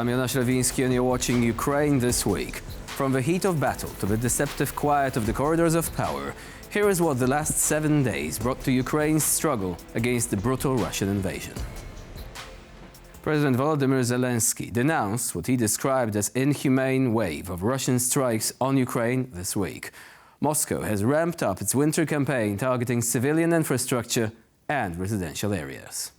I'm Janusz Lewiński and you're watching Ukraine This Week. From the heat of battle to the deceptive quiet of the corridors of power, here is what the last 7 days brought to Ukraine's struggle against the brutal Russian invasion. President Volodymyr Zelensky denounced what he described as inhumane wave of Russian strikes on Ukraine this week. Moscow has ramped up its winter campaign targeting civilian infrastructure and residential areas.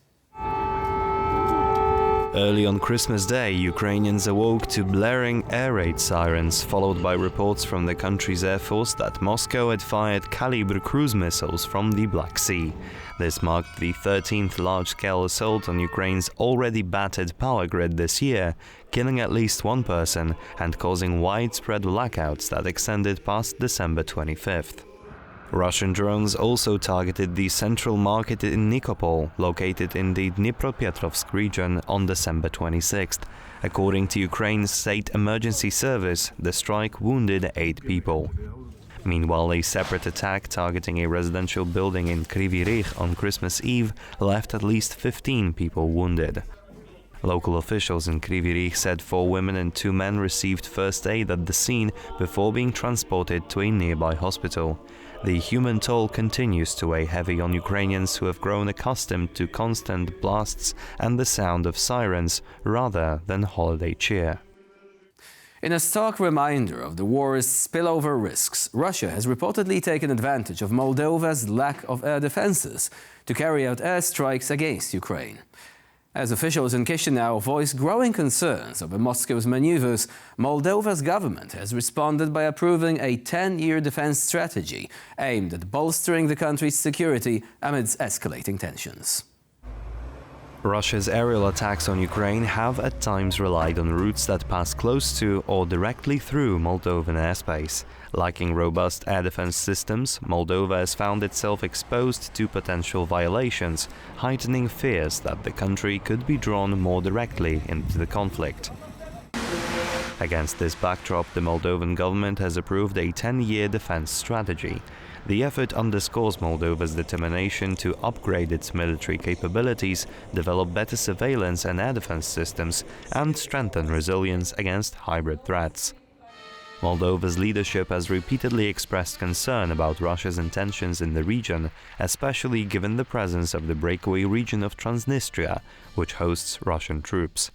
Early on Christmas Day, Ukrainians awoke to blaring air raid sirens, followed by reports from the country's air force that Moscow had fired caliber cruise missiles from the Black Sea. This marked the 13th large-scale assault on Ukraine's already battered power grid this year, killing at least one person and causing widespread blackouts that extended past December 25th. Russian drones also targeted the central market in Nikopol, located in the Dnipropetrovsk region, on December 26th. According to Ukraine's State Emergency Service, the strike wounded 8 people. Meanwhile, a separate attack targeting a residential building in Kryvyi Rih on Christmas Eve left at least 15 people wounded. Local officials in Kryvyi Rih said 4 women and 2 men received first aid at the scene before being transported to a nearby hospital. The human toll continues to weigh heavy on Ukrainians who have grown accustomed to constant blasts and the sound of sirens rather than holiday cheer. In a stark reminder of the war's spillover risks, Russia has reportedly taken advantage of Moldova's lack of air defenses to carry out airstrikes against Ukraine. As officials in Chisinau voice growing concerns over Moscow's maneuvers, Moldova's government has responded by approving a 10-year defense strategy aimed at bolstering the country's security amidst escalating tensions. Russia's aerial attacks on Ukraine have at times relied on routes that pass close to or directly through Moldovan airspace. Lacking robust air defense systems, Moldova has found itself exposed to potential violations, heightening fears that the country could be drawn more directly into the conflict. Against this backdrop, the Moldovan government has approved a 10-year defense strategy. The effort underscores Moldova's determination to upgrade its military capabilities, develop better surveillance and air defense systems, and strengthen resilience against hybrid threats. Moldova's leadership has repeatedly expressed concern about Russia's intentions in the region, especially given the presence of the breakaway region of Transnistria, which hosts Russian troops.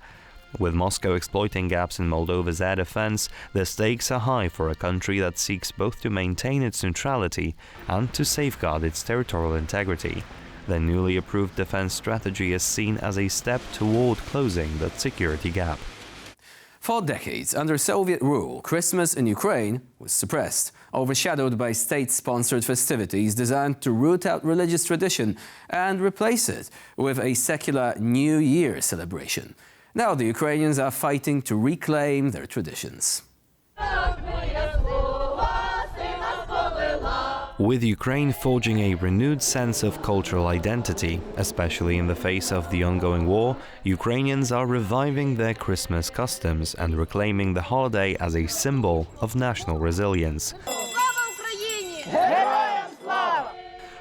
With Moscow exploiting gaps in Moldova's air defense, the stakes are high for a country that seeks both to maintain its neutrality and to safeguard its territorial integrity. The newly approved defense strategy is seen as a step toward closing that security gap. For decades, under Soviet rule, Christmas in Ukraine was suppressed, overshadowed by state-sponsored festivities designed to root out religious tradition and replace it with a secular New Year celebration. Now the Ukrainians are fighting to reclaim their traditions. With Ukraine forging a renewed sense of cultural identity, especially in the face of the ongoing war, Ukrainians are reviving their Christmas customs and reclaiming the holiday as a symbol of national resilience.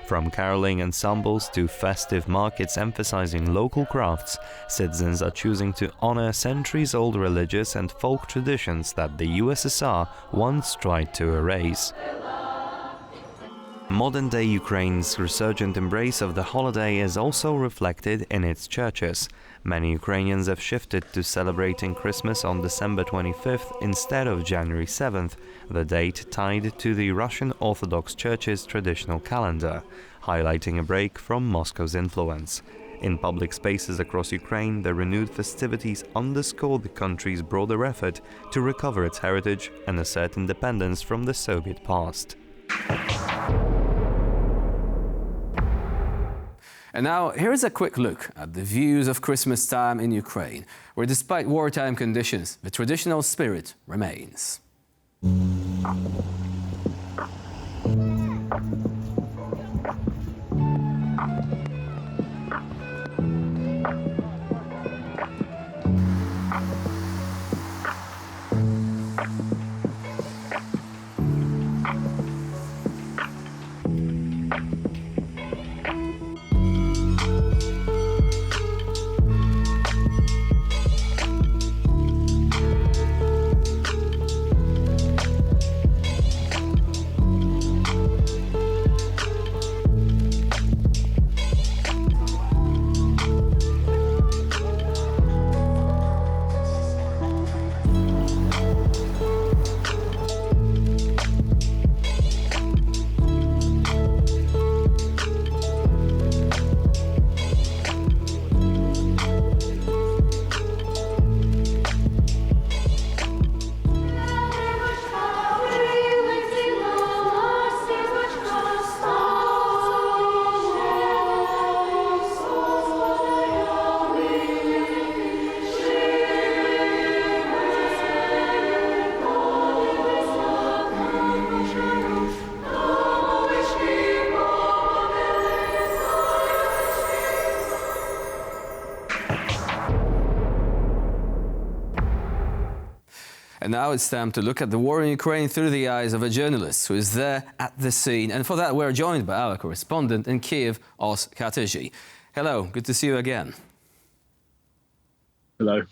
From caroling ensembles to festive markets emphasizing local crafts, citizens are choosing to honor centuries-old religious and folk traditions that the USSR once tried to erase. Modern-day Ukraine's resurgent embrace of the holiday is also reflected in its churches. Many Ukrainians have shifted to celebrating Christmas on December 25th instead of January 7th, the date tied to the Russian Orthodox Church's traditional calendar, highlighting a break from Moscow's influence. In public spaces across Ukraine, the renewed festivities underscore the country's broader effort to recover its heritage and assert independence from the Soviet past. And now, here's a quick look at the views of Christmas time in Ukraine, where despite wartime conditions, the traditional spirit remains. And now it's time to look at the war in Ukraine through the eyes of a journalist who is there at the scene. And for that, we're joined by our correspondent in Kyiv, Os Kateji. Hello, good to see you again. Hello.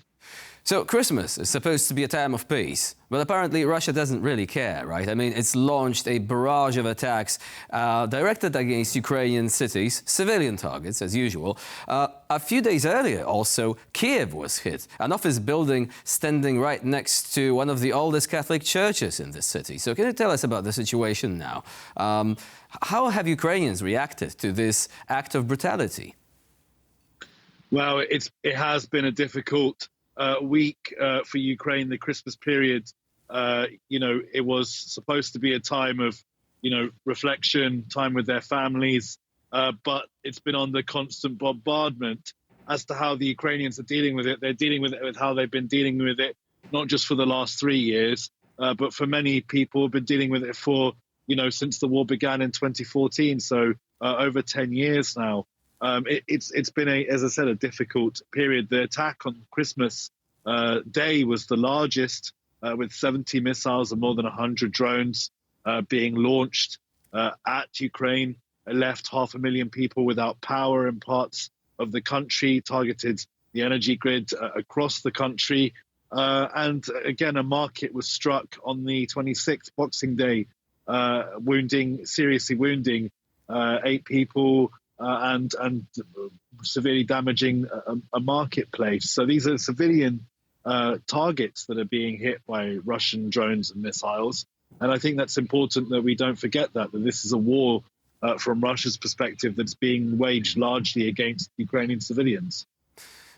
So Christmas is supposed to be a time of peace, but apparently Russia doesn't really care, right? I mean, it's launched a barrage of attacks directed against Ukrainian cities, civilian targets as usual. A few days earlier also, Kyiv was hit, an office building standing right next to one of the oldest Catholic churches in this city. So can you tell us about the situation now? How have Ukrainians reacted to this act of brutality? Well, it has been a difficult week for Ukraine. The Christmas period, it was supposed to be a time of, reflection, time with their families, but it's been under constant bombardment. As to how the Ukrainians are dealing with it, they're dealing with it with how they've been dealing with it, not just for the last 3 years, but for many people have been dealing with it for, since the war began in 2014, so over 10 years now. It's been, as I said, a difficult period. The attack on Christmas Day was the largest, with 70 missiles and more than 100 drones being launched at Ukraine. It left 500,000 people without power in parts of the country, targeted the energy grid across the country. And again, a market was struck on the 26th, Boxing Day, seriously wounding 8 people, and severely damaging a marketplace. So these are civilian targets that are being hit by Russian drones and missiles. And I think that's important that we don't forget that this is a war from Russia's perspective that's being waged largely against Ukrainian civilians.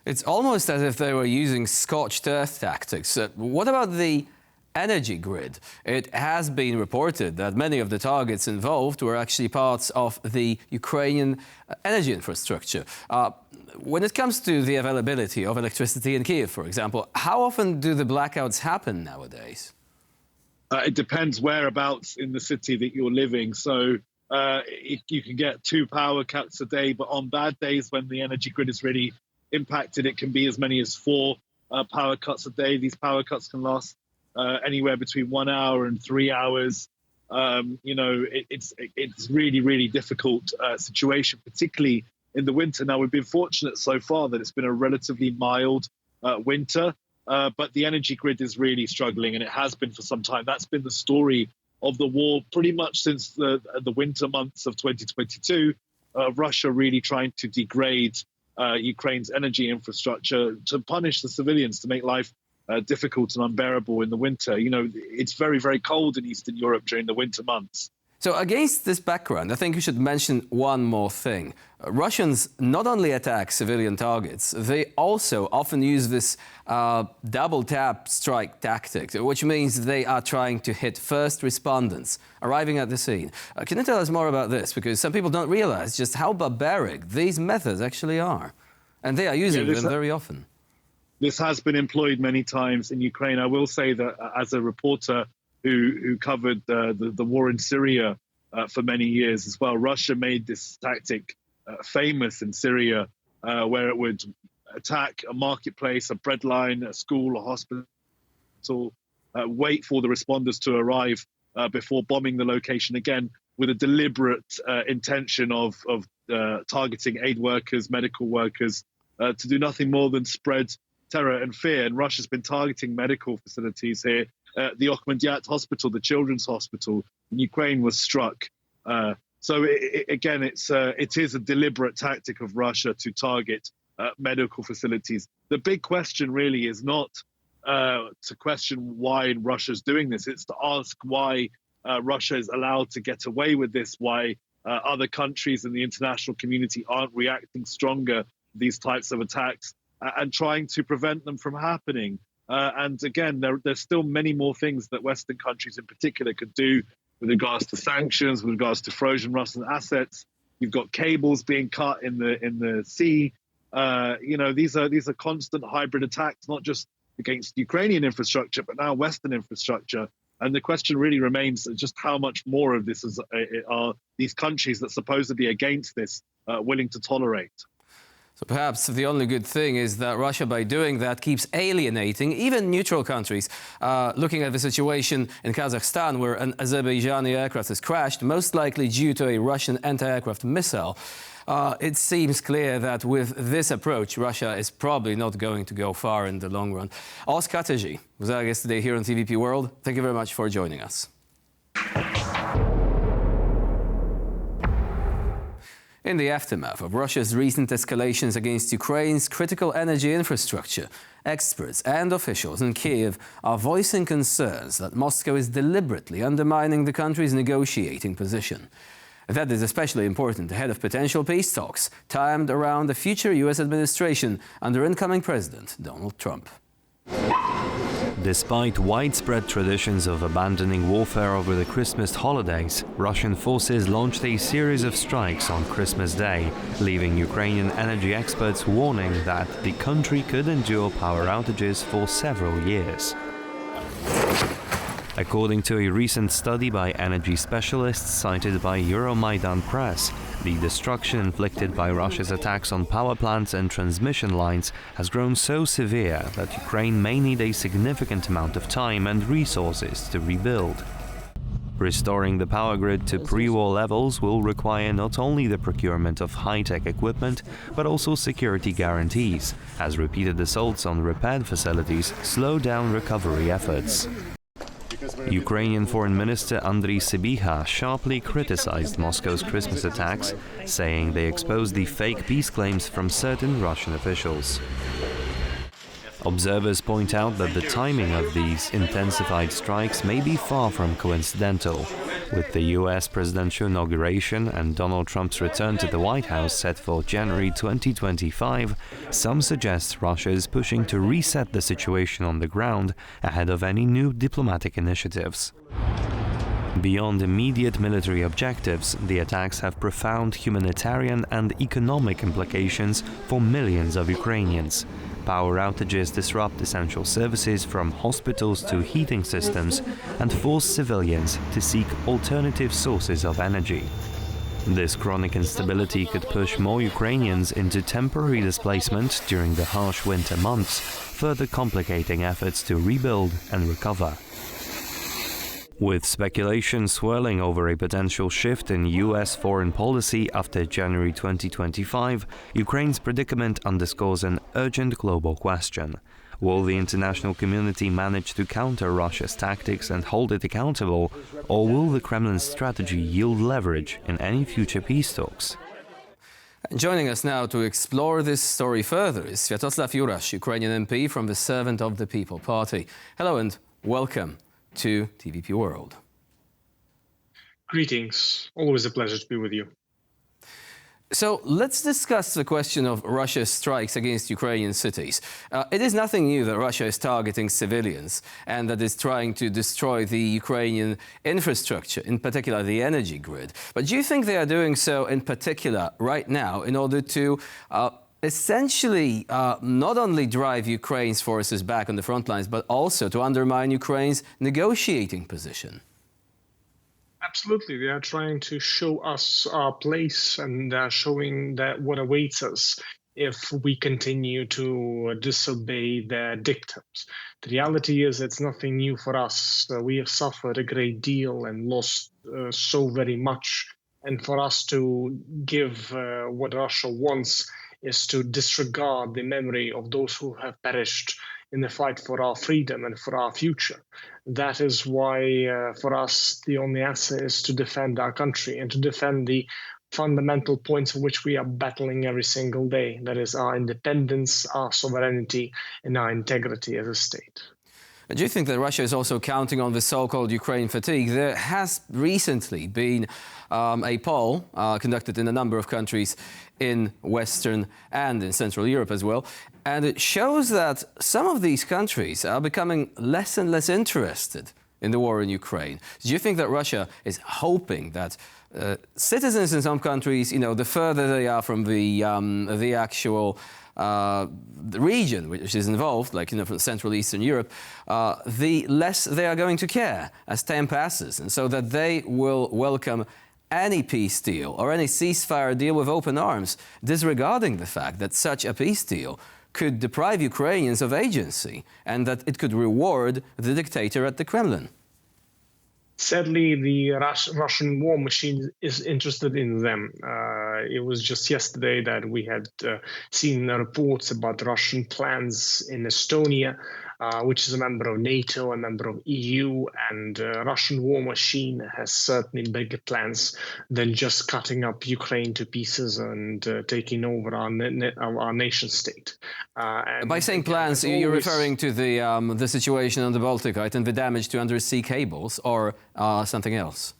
It's almost as if they were using scorched earth tactics. What about the energy grid? It has been reported that many of the targets involved were actually parts of the Ukrainian energy infrastructure. When it comes to the availability of electricity in Kyiv, for example, how often do the blackouts happen nowadays? It depends whereabouts in the city that you're living. So you can get 2 power cuts a day, but on bad days when the energy grid is really impacted, it can be as many as 4 power cuts a day. These power cuts can last anywhere between 1 hour and 3 hours. It's really, really difficult situation, particularly in the winter. Now, we've been fortunate so far that it's been a relatively mild winter, but the energy grid is really struggling, and it has been for some time. That's been the story of the war pretty much since the winter months of 2022, Russia really trying to degrade Ukraine's energy infrastructure to punish the civilians, to make life difficult and unbearable in the winter. It's very, very cold in Eastern Europe during the winter months. So against this background, I think you should mention one more thing. Russians not only attack civilian targets, they also often use this double tap strike tactic, which means they are trying to hit first responders arriving at the scene. Can you tell us more about this? Because some people don't realize just how barbaric these methods actually are. And they are using them very often. This has been employed many times in Ukraine. I will say that as a reporter who covered the war in Syria for many years as well, Russia made this tactic famous in Syria, where it would attack a marketplace, a bread line, a school, a hospital, wait for the responders to arrive before bombing the location again, with a deliberate intention of targeting aid workers, medical workers, to do nothing more than spread terror and fear. And Russia's been targeting medical facilities here. The Okhmediyat hospital, the children's hospital in Ukraine, was struck. So it is a deliberate tactic of Russia to target medical facilities. The big question really is not to question why Russia's doing this. It's to ask why Russia is allowed to get away with this, why other countries in the international community aren't reacting stronger to these types of attacks and trying to prevent them from happening. And again, there's still many more things that Western countries in particular could do with regards to sanctions, with regards to frozen Russian assets. You've got cables being cut in the sea. These are constant hybrid attacks, not just against Ukrainian infrastructure, but now Western infrastructure. And the question really remains just how much more of this are these countries that supposedly against this willing to tolerate. So perhaps the only good thing is that Russia, by doing that, keeps alienating even neutral countries. Looking at the situation in Kazakhstan, where an Azerbaijani aircraft has crashed, most likely due to a Russian anti-aircraft missile, it seems clear that with this approach, Russia is probably not going to go far in the long run. Our strategy was our guest today here on TVP World. Thank you very much for joining us. In the aftermath of Russia's recent escalations against Ukraine's critical energy infrastructure, experts and officials in Kyiv are voicing concerns that Moscow is deliberately undermining the country's negotiating position. That is especially important ahead of potential peace talks timed around the future US administration under incoming President Donald Trump. Despite widespread traditions of abandoning warfare over the Christmas holidays, Russian forces launched a series of strikes on Christmas Day, leaving Ukrainian energy experts warning that the country could endure power outages for several years. According to a recent study by energy specialists cited by Euromaidan Press, the destruction inflicted by Russia's attacks on power plants and transmission lines has grown so severe that Ukraine may need a significant amount of time and resources to rebuild. Restoring the power grid to pre-war levels will require not only the procurement of high-tech equipment, but also security guarantees, as repeated assaults on repaired facilities slow down recovery efforts. Ukrainian Foreign Minister Andriy Sybiha sharply criticized Moscow's Christmas attacks, saying they exposed the fake peace claims from certain Russian officials. Observers point out that the timing of these intensified strikes may be far from coincidental. With the US presidential inauguration and Donald Trump's return to the White House set for January 2025, some suggest Russia is pushing to reset the situation on the ground ahead of any new diplomatic initiatives. Beyond immediate military objectives, the attacks have profound humanitarian and economic implications for millions of Ukrainians. Power outages disrupt essential services from hospitals to heating systems and force civilians to seek alternative sources of energy. This chronic instability could push more Ukrainians into temporary displacement during the harsh winter months, further complicating efforts to rebuild and recover. With speculation swirling over a potential shift in US foreign policy after January 2025, Ukraine's predicament underscores an urgent global question. Will the international community manage to counter Russia's tactics and hold it accountable, or will the Kremlin's strategy yield leverage in any future peace talks? Joining us now to explore this story further is Sviatoslav Jurash, Ukrainian MP from the Servant of the People Party. Hello and welcome to TVP World. Greetings. Always a pleasure to be with you. So let's discuss the question of Russia's strikes against Ukrainian cities. It is nothing new that Russia is targeting civilians and that is trying to destroy the Ukrainian infrastructure, in particular the energy grid. But do you think they are doing so in particular right now in order to essentially not only drive Ukraine's forces back on the front lines, but also to undermine Ukraine's negotiating position? Absolutely. They are trying to show us our place and showing that what awaits us if we continue to disobey their dictates. The reality is it's nothing new for us. We have suffered a great deal and lost so very much. And for us to give what Russia wants is to disregard the memory of those who have perished in the fight for our freedom and for our future. That is why, for us, the only answer is to defend our country and to defend the fundamental points on which we are battling every single day. That is our independence, our sovereignty, and our integrity as a state. Do you think that Russia is also counting on the so-called Ukraine fatigue? There has recently been a poll conducted in a number of countries in Western and in Central Europe as well, and it shows that some of these countries are becoming less and less interested in the war in Ukraine. Do you think that Russia is hoping that citizens in some countries, the further they are from the actual the region which is involved, like from Central Eastern Europe, the less they are going to care as time passes, and so that they will welcome any peace deal or any ceasefire deal with open arms, disregarding the fact that such a peace deal could deprive Ukrainians of agency and that it could reward the dictator at the Kremlin. Sadly, the Russian war machine is interested in them. It was just yesterday that we had seen reports about Russian plans in Estonia, which is a member of NATO, a member of EU, and Russian war machine has certainly bigger plans than just cutting up Ukraine to pieces and taking over our nation state. By saying plans, you're referring to the situation on the Baltic, right, and the damage to undersea cables, or something else?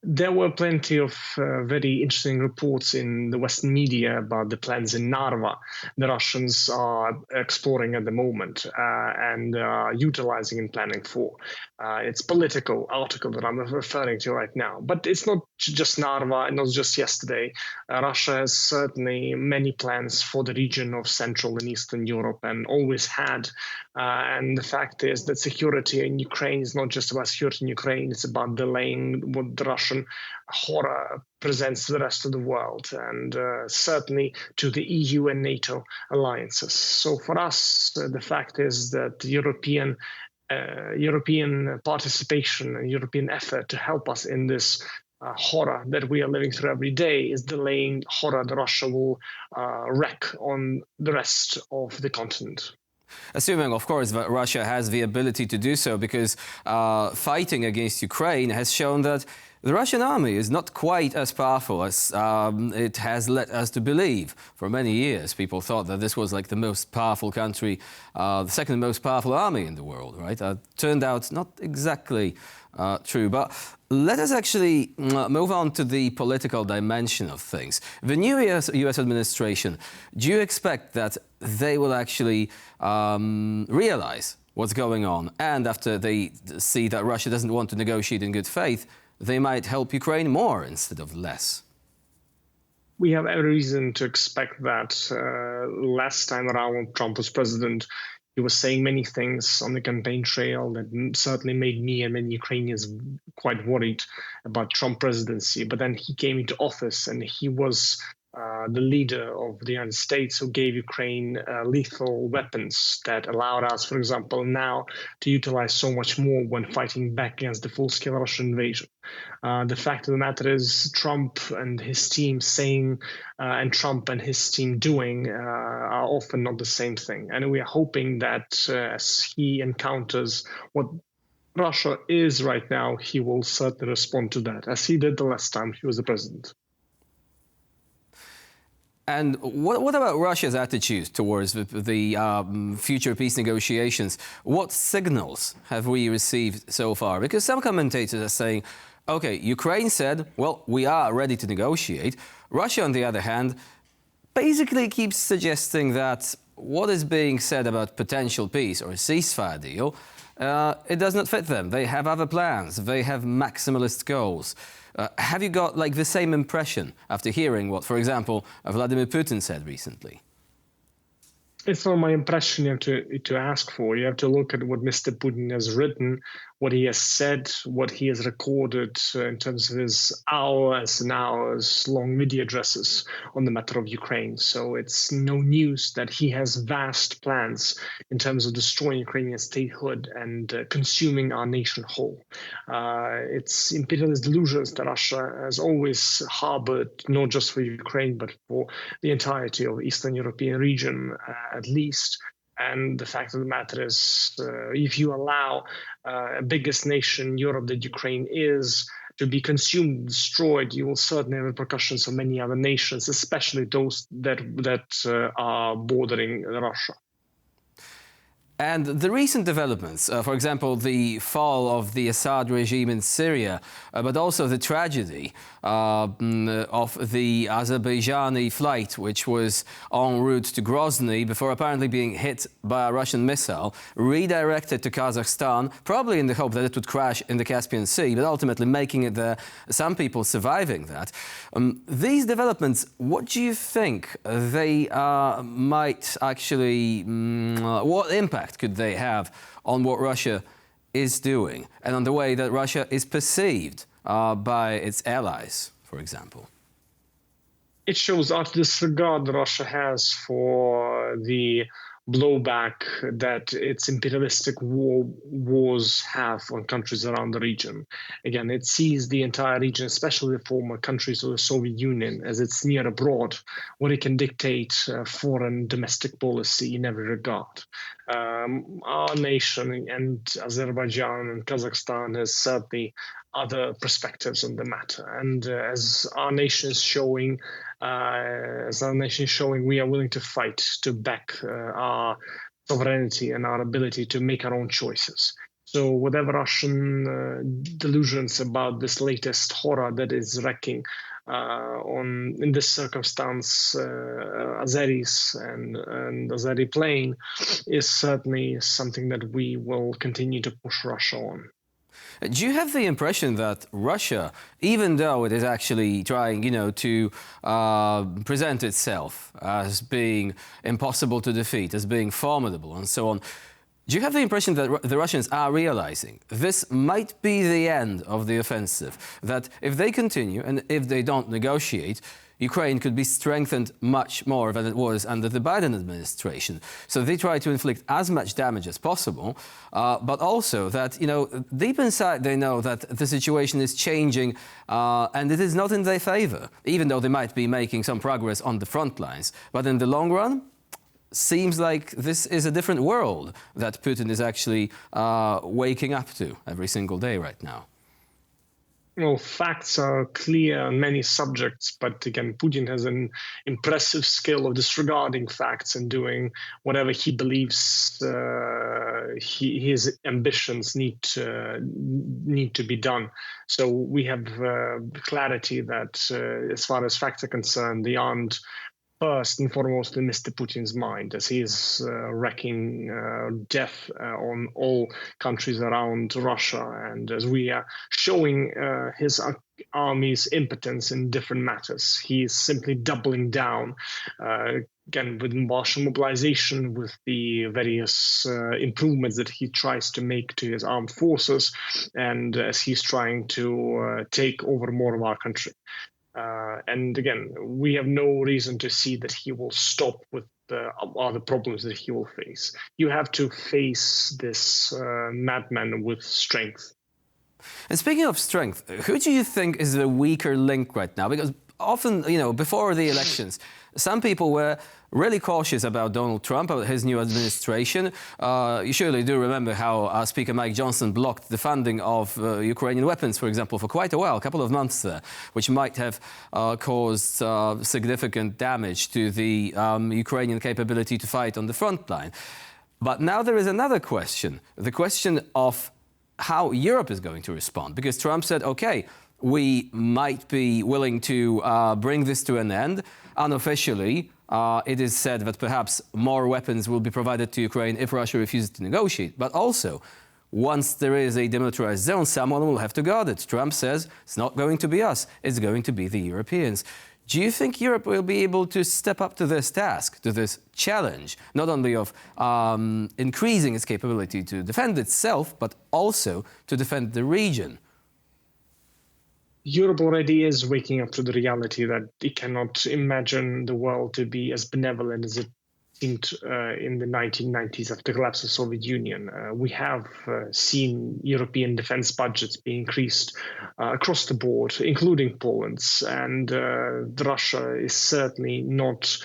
There were plenty of very interesting reports in the Western media about the plans in Narva the Russians are exploring at the moment and utilizing and planning for. It's political article that I'm referring to right now. But it's not just Narva, not just yesterday. Russia has certainly many plans for the region of Central and Eastern Europe and always had. And the fact is that security in Ukraine is not just about security in Ukraine, it's about delaying what the Russian horror presents to the rest of the world and certainly to the EU and NATO alliances. So for us, the fact is that European participation and European effort to help us in this horror that we are living through every day is delaying horror that Russia will wreak on the rest of the continent. Assuming, of course, that Russia has the ability to do so, because fighting against Ukraine has shown that the Russian army is not quite as powerful as it has led us to believe. For many years, people thought that this was like the most powerful country, the second most powerful army in the world, right? Turned out not exactly true. But let us actually move on to the political dimension of things. The new US administration, do you expect that they will actually realize what's going on, and after they see that Russia doesn't want to negotiate in good faith, they might help Ukraine more instead of less? We have every reason to expect that. Last time around when Trump was president, he was saying many things on the campaign trail that certainly made me and many Ukrainians quite worried about Trump presidency. But then he came into office and he was the leader of the United States who gave Ukraine lethal weapons that allowed us, for example, now to utilize so much more when fighting back against the full-scale Russian invasion. The fact of the matter is Trump and his team saying and Trump and his team doing are often not the same thing. And we are hoping that as he encounters what Russia is right now, he will certainly respond to that, as he did the last time he was the president. And what about Russia's attitude towards the future peace negotiations? What signals have we received so far? Because some commentators are saying, OK, Ukraine said, well, we are ready to negotiate. Russia, on the other hand, basically keeps suggesting that what is being said about potential peace or a ceasefire deal, it does not fit them. They have other plans. They have maximalist goals. Have you got like the same impression after hearing what, for example, Vladimir Putin said recently? It's not my impression you have to ask for. You have to look at what Mr. Putin has written, what he has said, what he has recorded in terms of his hours and hours long video addresses on the matter of Ukraine. So it's no news that he has vast plans in terms of destroying Ukrainian statehood and consuming our nation whole. It's imperialist delusions that Russia has always harbored, not just for Ukraine, but for the entirety of Eastern European region, at least. And the fact of the matter is, if you allow biggest nation in Europe that Ukraine is to be consumed, destroyed, you will certainly have repercussions on many other nations, especially those that are bordering Russia. And the recent developments, for example, the fall of the Assad regime in Syria, but also the tragedy of the Azerbaijani flight, which was en route to Grozny before apparently being hit by a Russian missile, redirected to Kazakhstan, probably in the hope that it would crash in the Caspian Sea, but ultimately making it there, some people surviving that. These developments, what do you think they might actually, what impact could they have on what Russia is doing and on the way that Russia is perceived by its allies, for example? It shows utter disregard Russia has for the blowback that its imperialistic wars have on countries around the region. Again, it sees the entire region, especially the former countries of the Soviet Union, as its near abroad, where it can dictate foreign domestic policy in every regard. Our nation and Azerbaijan and Kazakhstan has certainly other perspectives on the matter. And as our nation is showing, we are willing to fight to back our sovereignty and our ability to make our own choices. So whatever Russian delusions about this latest horror that is wrecking in this circumstance, Azeris and Azeri plain is certainly something that we will continue to push Russia on. Do you have the impression that Russia, even though it is actually trying, to present itself as being impossible to defeat, as being formidable and so on, do you have the impression that the Russians are realizing this might be the end of the offensive, that if they continue and if they don't negotiate, Ukraine could be strengthened much more than it was under the Biden administration? So they try to inflict as much damage as possible, but also that, deep inside they know that the situation is changing and it is not in their favor, even though they might be making some progress on the front lines. But in the long run, seems like this is a different world that Putin is actually waking up to every single day right now. Well, facts are clear on many subjects, but again, Putin has an impressive skill of disregarding facts and doing whatever he believes his ambitions need to be done. So we have clarity that as far as facts are concerned, they aren't first and foremost in Mr. Putin's mind, as he is wreaking death on all countries around Russia, and as we are showing his army's impotence in different matters. He is simply doubling down, again, with martial mobilization, with the various improvements that he tries to make to his armed forces, and as he's trying to take over more of our country. And again, we have no reason to see that he will stop with the other problems that he will face. You have to face this madman with strength. And speaking of strength, who do you think is the weaker link right now? Because often, before the elections, some people were really cautious about Donald Trump, about his new administration. You surely do remember how Speaker Mike Johnson blocked the funding of Ukrainian weapons, for example, for quite a while, a couple of months there, which might have caused significant damage to the Ukrainian capability to fight on the front line. But now there is another question, the question of how Europe is going to respond, because Trump said, okay, we might be willing to bring this to an end. Unofficially, it is said that perhaps more weapons will be provided to Ukraine if Russia refuses to negotiate. But also, once there is a demilitarized zone, someone will have to guard it. Trump says it's not going to be us, it's going to be the Europeans. Do you think Europe will be able to step up to this task, to this challenge, not only of increasing its capability to defend itself, but also to defend the region? Europe already is waking up to the reality that it cannot imagine the world to be as benevolent as it seemed in the 1990s after the collapse of the Soviet Union. We have seen European defense budgets being increased across the board, including Poland's, and Russia is certainly not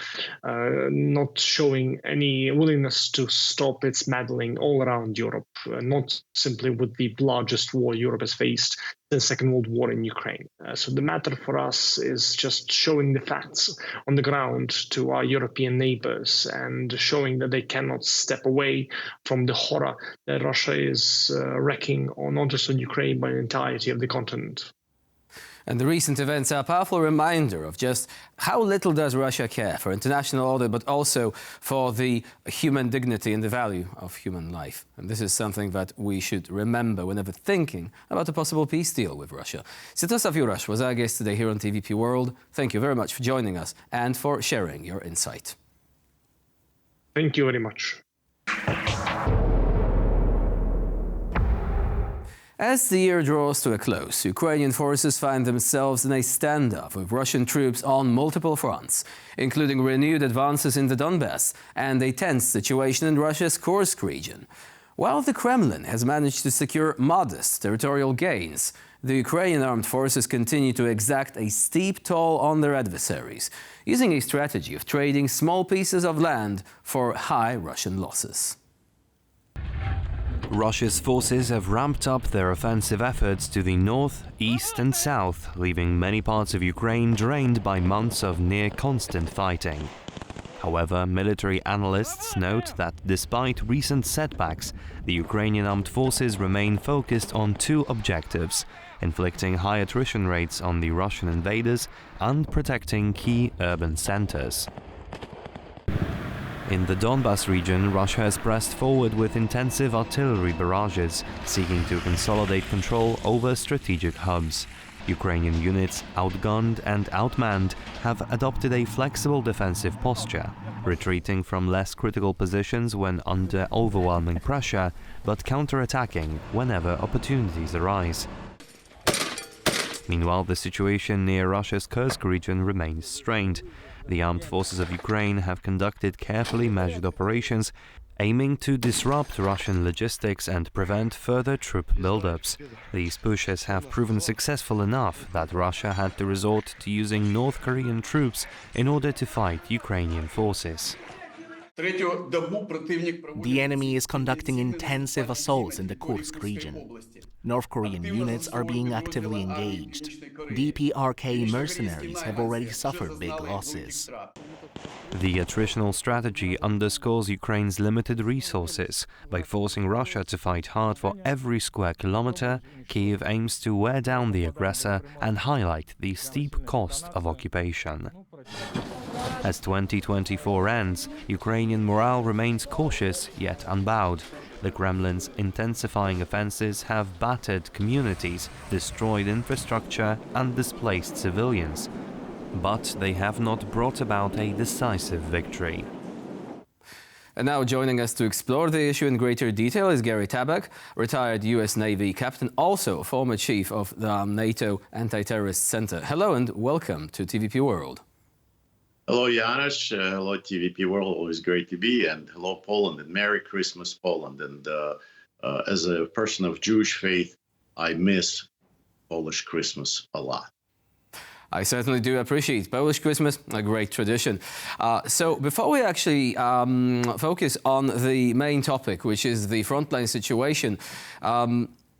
showing any willingness to stop its meddling all around Europe, not simply with the largest war Europe has faced the Second World War in Ukraine. So the matter for us is just showing the facts on the ground to our European neighbors and showing that they cannot step away from the horror that Russia is wreaking on not just on Ukraine, but the entirety of the continent. And the recent events are a powerful reminder of just how little does Russia care for international order, but also for the human dignity and the value of human life. And this is something that we should remember whenever thinking about a possible peace deal with Russia. Sviatoslav Jurash was our guest today here on TVP World. Thank you very much for joining us and for sharing your insight. Thank you very much. As the year draws to a close, Ukrainian forces find themselves in a standoff with Russian troops on multiple fronts, including renewed advances in the Donbas and a tense situation in Russia's Kursk region. While the Kremlin has managed to secure modest territorial gains, the Ukrainian armed forces continue to exact a steep toll on their adversaries, using a strategy of trading small pieces of land for high Russian losses. Russia's forces have ramped up their offensive efforts to the north, east and south, leaving many parts of Ukraine drained by months of near-constant fighting. However, military analysts note that despite recent setbacks, the Ukrainian armed forces remain focused on two objectives: inflicting high attrition rates on the Russian invaders and protecting key urban centers. In the Donbas region, Russia has pressed forward with intensive artillery barrages, seeking to consolidate control over strategic hubs. Ukrainian units, outgunned and outmanned, have adopted a flexible defensive posture, retreating from less critical positions when under overwhelming pressure, but counterattacking whenever opportunities arise. Meanwhile, the situation near Russia's Kursk region remains strained. The armed forces of Ukraine have conducted carefully measured operations aiming to disrupt Russian logistics and prevent further troop buildups. These pushes have proven successful enough that Russia had to resort to using North Korean troops in order to fight Ukrainian forces. The enemy is conducting intensive assaults in the Kursk region. North Korean units are being actively engaged. DPRK mercenaries have already suffered big losses. The attritional strategy underscores Ukraine's limited resources. By forcing Russia to fight hard for every square kilometer, Kyiv aims to wear down the aggressor and highlight the steep cost of occupation. As 2024 ends, Ukrainian morale remains cautious yet unbowed. The Kremlin's intensifying offensives have battered communities, destroyed infrastructure and displaced civilians. But they have not brought about a decisive victory. And now joining us to explore the issue in greater detail is Gary Tabach, retired US Navy captain, also former chief of the NATO Anti-Terrorist Center. Hello and welcome to TVP World. Hello, Janusz. Hello, TVP World. Always great to be. And hello, Poland. And Merry Christmas, Poland. And as a person of Jewish faith, I miss Polish Christmas a lot. I certainly do appreciate Polish Christmas, a great tradition. So before we actually focus on the main topic, which is the frontline situation,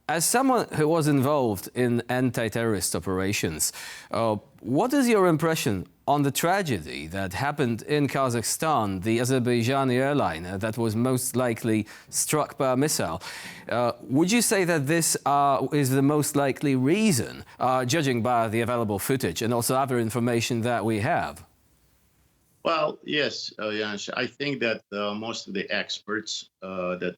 as someone who was involved in anti-terrorist operations, what is your impression on the tragedy that happened in Kazakhstan, the Azerbaijani airliner that was most likely struck by a missile? Would you say that this is the most likely reason, judging by the available footage and also other information that we have? Well, yes, Janusz, I think that most of the experts that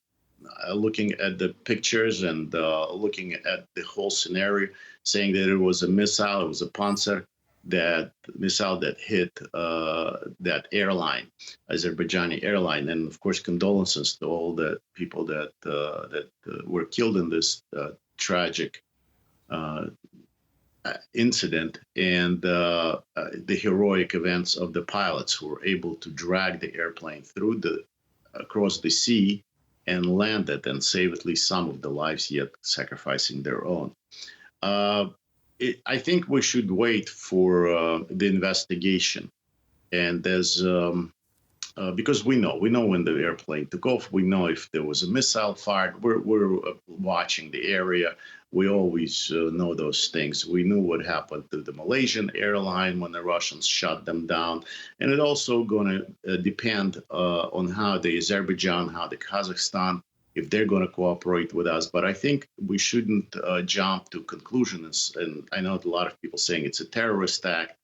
are looking at the pictures and looking at the whole scenario, saying that it was a missile, it was a Panzer, that missile that hit that airline, Azerbaijani airline, and of course condolences to all the people that were killed in this tragic incident, and the heroic events of the pilots who were able to drag the airplane through across the sea and land it and save at least some of the lives, yet sacrificing their own. I think we should wait for the investigation, and there's because we know when the airplane took off. We know if there was a missile fired. We're watching the area. We always know those things. We knew what happened to the Malaysian airline when the Russians shut them down, and it also going to depend on how the Azerbaijan, how the Kazakhstan, if they're going to cooperate with us. But I think we shouldn't jump to conclusions. And I know a lot of people saying it's a terrorist act.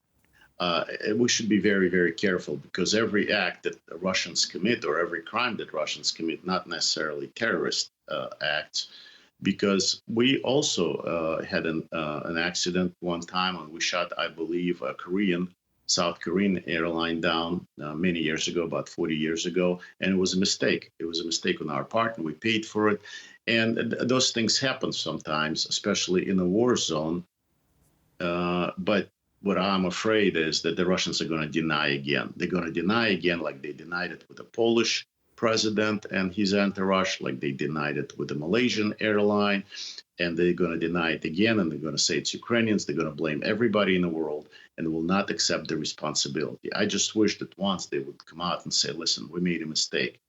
We should be very, very careful, because every act that the Russians commit, or every crime that Russians commit, not necessarily terrorist acts, because we also had an accident one time when we shot, I believe, a Korean South Korean airline down many years ago, about 40 years ago, and it was a mistake. It was a mistake on our part, and we paid for it. And those things happen sometimes, especially in a war zone. But what I'm afraid is that the Russians are going to deny again. They're going to deny again, like they denied it with the Polish president and his entourage, like they denied it with the Malaysian airline, and they're going to deny it again, and they're going to say it's Ukrainians. They're going to blame everybody in the world and will not accept the responsibility. I just wish that once they would come out and say, listen, we made a mistake.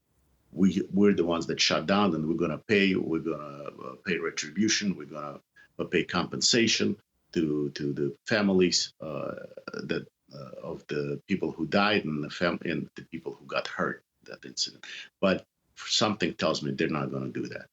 We're the ones that shut down, and we're going to pay. We're going to pay retribution. We're going to pay compensation to the families of the people who died and the people who got hurt in that incident. But something tells me they're not going to do that.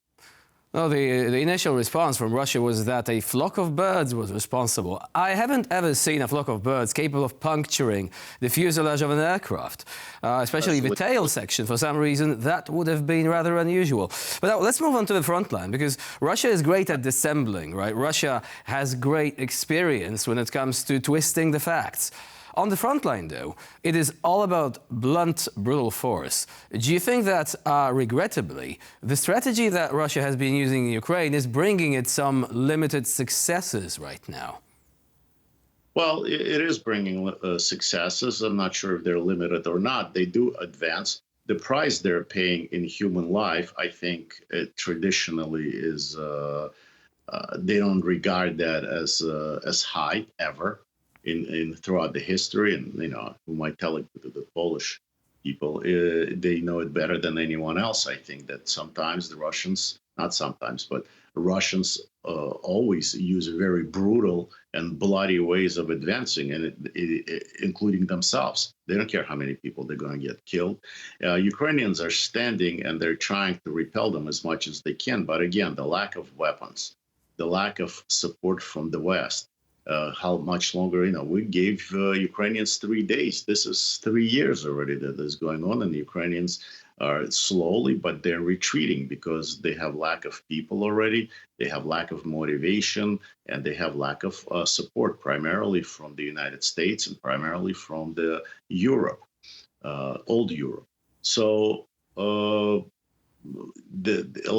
Well, the initial response from Russia was that a flock of birds was responsible. I haven't ever seen a flock of birds capable of puncturing the fuselage of an aircraft, especially the tail section. For some reason, that would have been rather unusual. But now let's move on to the front line, because Russia is great at dissembling, right? Russia has great experience when it comes to twisting the facts. On the front line, though, it is all about blunt, brutal force. Do you think that, regrettably, the strategy that Russia has been using in Ukraine is bringing it some limited successes right now? Well, it is bringing successes. I'm not sure if they're limited or not. They do advance. The price they're paying in human life, I think, traditionally is they don't regard that as high ever. In throughout the history, and who might tell it to the Polish people, they know it better than anyone else. I think that sometimes the Russians, not sometimes, but Russians always use very brutal and bloody ways of advancing, and including themselves. They don't care how many people they're going to get killed. Ukrainians are standing and they're trying to repel them as much as they can. But again, the lack of weapons, the lack of support from the West. How much longer? We gave Ukrainians 3 days. This is 3 years already that is going on, and the Ukrainians are slowly, but they're retreating because they have lack of people already. They have lack of motivation, and they have lack of support, primarily from the United States and primarily from the Europe, old Europe. So a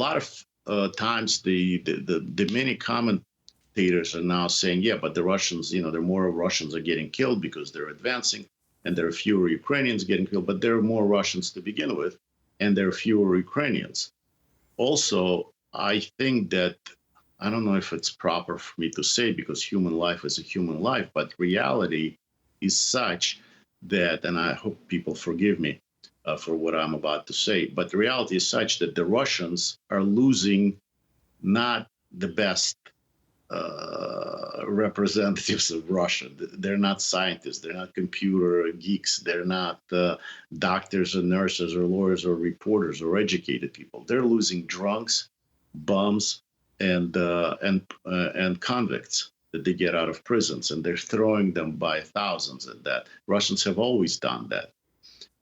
lot of times the many commentators are now saying, yeah, but the Russians, there are more Russians are getting killed because they're advancing, and there are fewer Ukrainians getting killed, but there are more Russians to begin with, and there are fewer Ukrainians. Also, I think that, I don't know if it's proper for me to say, because human life is a human life, but reality is such that, and I hope people forgive me for what I'm about to say, but the reality is such that the Russians are losing not the best representatives of Russia. They're not scientists. They're not computer geeks. They're not doctors or nurses or lawyers or reporters or educated people. They're losing drunks, bums, and convicts that they get out of prisons, and they're throwing them by thousands at that. Russians have always done that.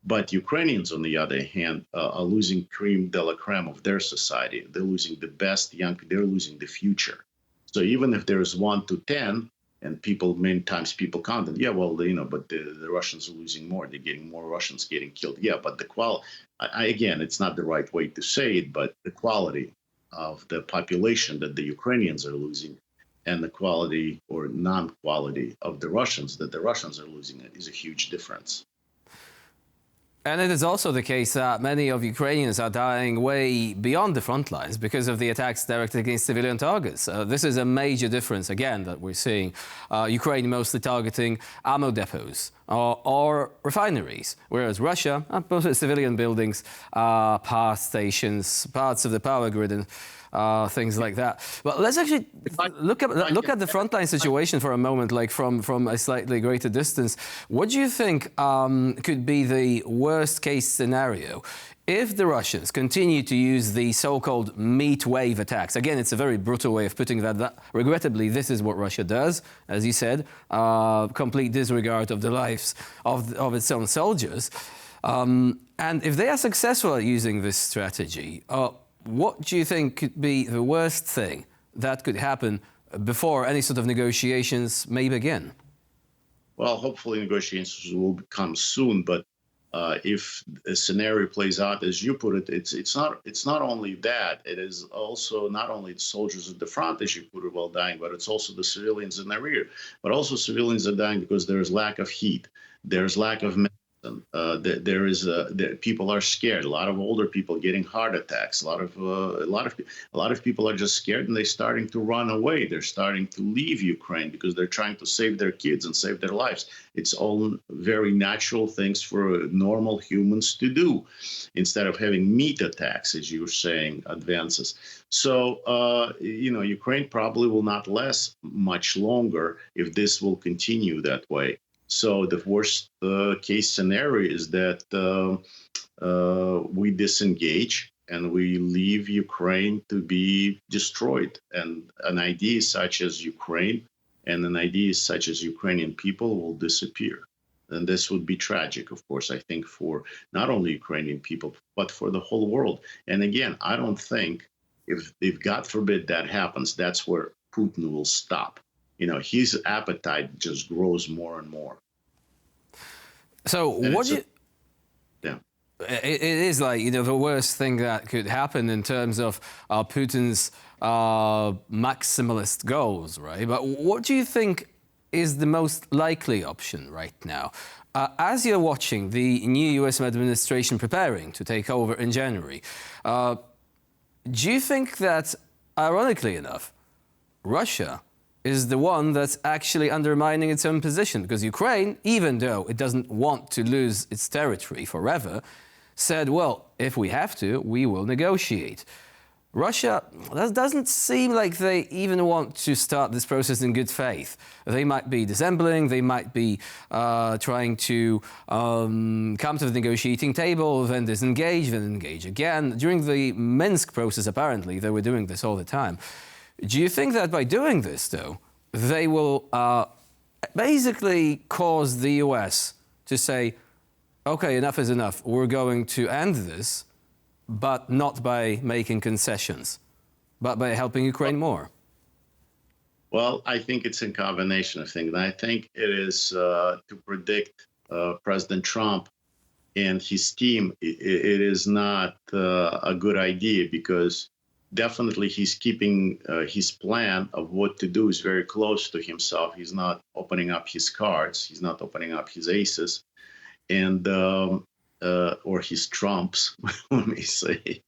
But Ukrainians, on the other hand, are losing creme de la creme of their society. They're losing the best young. They're losing the future. So even if there's 1 to 10, and many times people count them, yeah, well, but the Russians are losing more. They're getting more Russians getting killed. Yeah, but the quality, again, it's not the right way to say it, but the quality of the population that the Ukrainians are losing and the quality or non-quality of the Russians that the Russians are losing is a huge difference. And it is also the case that many of Ukrainians are dying way beyond the front lines because of the attacks directed against civilian targets. This is a major difference, again, that we're seeing. Ukraine mostly targeting ammo depots or refineries, whereas Russia, mostly civilian buildings, power stations, parts of the power grid, and things like that. But let's actually look at the frontline situation for a moment, like from a slightly greater distance. What do you think could be the worst case scenario if the Russians continue to use the so-called meat wave attacks? Again, it's a very brutal way of putting that. Regrettably, this is what Russia does, as you said, complete disregard of the lives of its own soldiers. And if they are successful at using this strategy, what do you think could be the worst thing that could happen before any sort of negotiations may begin? Well, hopefully negotiations will come soon, but if the scenario plays out as you put it, it's not only that. It is also not only the soldiers at the front, as you put it, well dying, but it's also the civilians in the rear. But also civilians are dying because there is lack of heat, there's lack of medicine. People are scared. A lot of older people getting heart attacks. A lot of people are just scared, and they're starting to run away. They're starting to leave Ukraine because they're trying to save their kids and save their lives. It's all very natural things for normal humans to do, instead of having meat attacks, as you were saying, advances. So Ukraine probably will not last much longer if this will continue that way. So the worst case scenario is that we disengage and we leave Ukraine to be destroyed. And an idea such as Ukraine and an idea such as Ukrainian people will disappear. And this would be tragic, of course, I think, for not only Ukrainian people, but for the whole world. And again, I don't think if God forbid that happens, that's where Putin will stop. His appetite just grows more and more. So And what do you... Yeah. It is like, the worst thing that could happen in terms of Putin's maximalist goals, right? But what do you think is the most likely option right now? As you're watching the new US administration preparing to take over in January, do you think that, ironically enough, Russia is the one that's actually undermining its own position? Because Ukraine, even though it doesn't want to lose its territory forever, said, well, if we have to, we will negotiate. Russia, that doesn't seem like they even want to start this process in good faith. They might be dissembling, they might be trying to come to the negotiating table, then disengage, then engage again. During the Minsk process, apparently, they were doing this all the time. Do you think that by doing this, though, they will basically cause the US to say, okay, enough is enough, we're going to end this, but not by making concessions, but by helping Ukraine more? Well, I think it's a combination of things. And I think it is to predict President Trump and his team, it is not a good idea, because definitely he's keeping his plan of what to do is very close to himself. He's not opening up his cards. He's not opening up his aces, and or his trumps, let me say.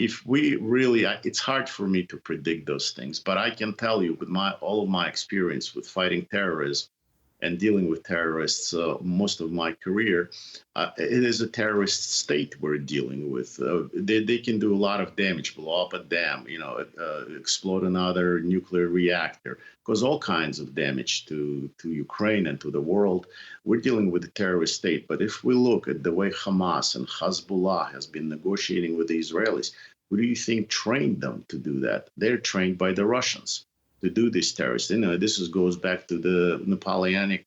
If we really, it's hard for me to predict those things. But I can tell you, with all of my experience with fighting terrorism and dealing with terrorists most of my career, it is a terrorist state we're dealing with. They can do a lot of damage, blow up a dam, explode another nuclear reactor, cause all kinds of damage to Ukraine and to the world. We're dealing with a terrorist state. But if we look at the way Hamas and Hezbollah has been negotiating with the Israelis, who do you think trained them to do that? They're trained by the Russians to do this terrorist. This goes back to the Napoleonic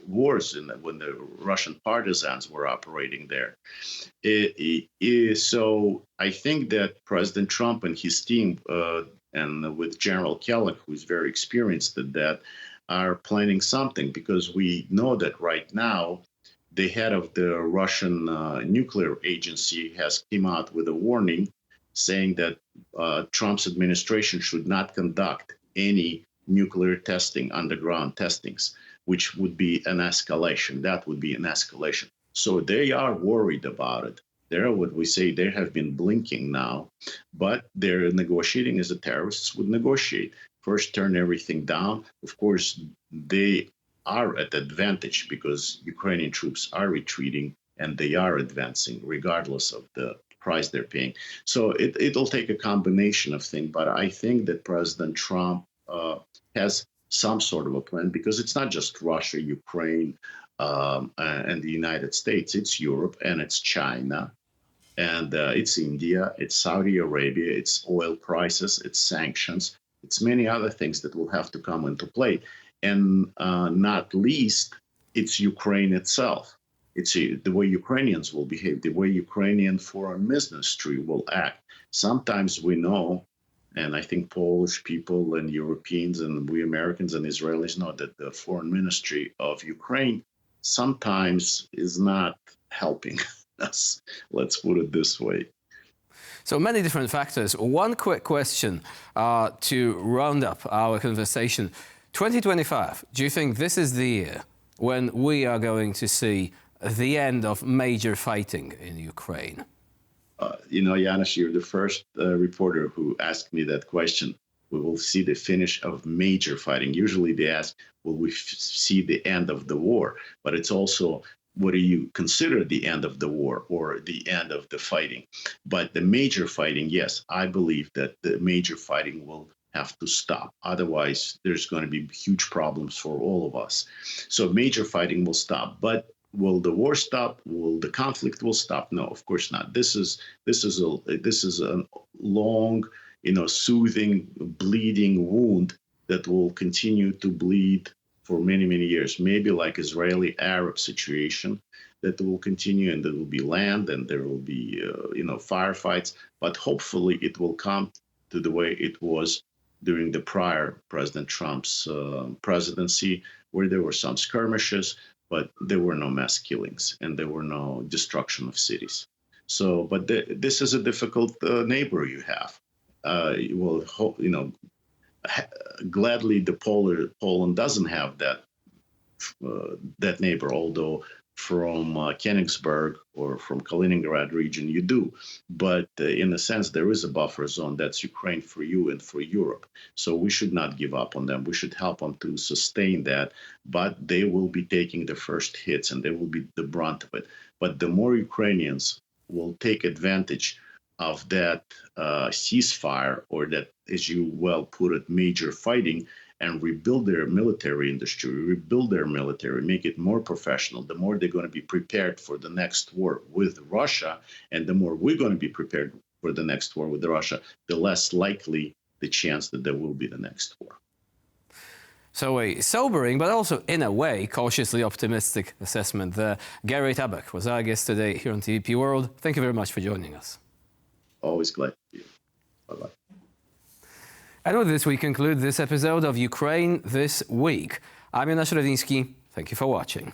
wars when the Russian partisans were operating there. So I think that President Trump and his team, and with General Kelly, who's very experienced at that, are planning something, because we know that right now the head of the Russian nuclear agency has come out with a warning saying that Trump's administration should not conduct any nuclear testing, underground testings, which would be an escalation. That would be an escalation. So they are worried about it. They're what we say, they have been blinking now, but they're negotiating as the terrorists would negotiate. First, turn everything down. Of course, they are at advantage because Ukrainian troops are retreating and they are advancing regardless of the price they're paying. So it'll take a combination of things, but I think that President Trump has some sort of a plan, because it's not just Russia, Ukraine, and the United States. It's Europe and it's China, and it's India, it's Saudi Arabia, it's oil prices, it's sanctions, it's many other things that will have to come into play. And not least, it's Ukraine itself. It's the way Ukrainians will behave, the way Ukrainian foreign ministry will act. Sometimes we know And I think Polish people and Europeans and we Americans and Israelis know that the foreign ministry of Ukraine sometimes is not helping us. Let's put it this way. So many different factors. One quick question to round up our conversation. 2025, do you think this is the year when we are going to see the end of major fighting in Ukraine? Janusz, you're the first reporter who asked me that question. We will see the finish of major fighting. Usually they ask, will we see the end of the war? But it's also, what do you consider the end of the war or the end of the fighting? But the major fighting, yes, I believe that the major fighting will have to stop. Otherwise, there's going to be huge problems for all of us. So major fighting will stop. But will the war stop? Will the conflict will stop? No, of course not. This is a long, soothing, bleeding wound that will continue to bleed for many, many years. Maybe like Israeli-Arab situation that will continue, and there will be land, and there will be, firefights. But hopefully, it will come to the way it was during the prior President Trump's presidency, where there were some skirmishes, but there were no mass killings and there were no destruction of cities. So, but this is a difficult neighbor you have. Gladly, Poland doesn't have that neighbor, although from Königsberg or from Kaliningrad region you do. But in a sense, there is a buffer zone that's Ukraine for you and for Europe. So we should not give up on them. We should help them to sustain that. But they will be taking the first hits and they will be the brunt of it. But the more Ukrainians will take advantage of that ceasefire, or that, as you well put it, major fighting, and rebuild their military industry, rebuild their military, make it more professional, the more they're going to be prepared for the next war with Russia, and the more we're going to be prepared for the next war with Russia, the less likely the chance that there will be the next war. So a sobering, but also in a way, cautiously optimistic assessment there. Gary Tabach was our guest today here on TVP World. Thank you very much for joining us. Always glad to be here. Bye-bye. And with this, we conclude this episode of Ukraine This Week. I'm Jan Średiński. Thank you for watching.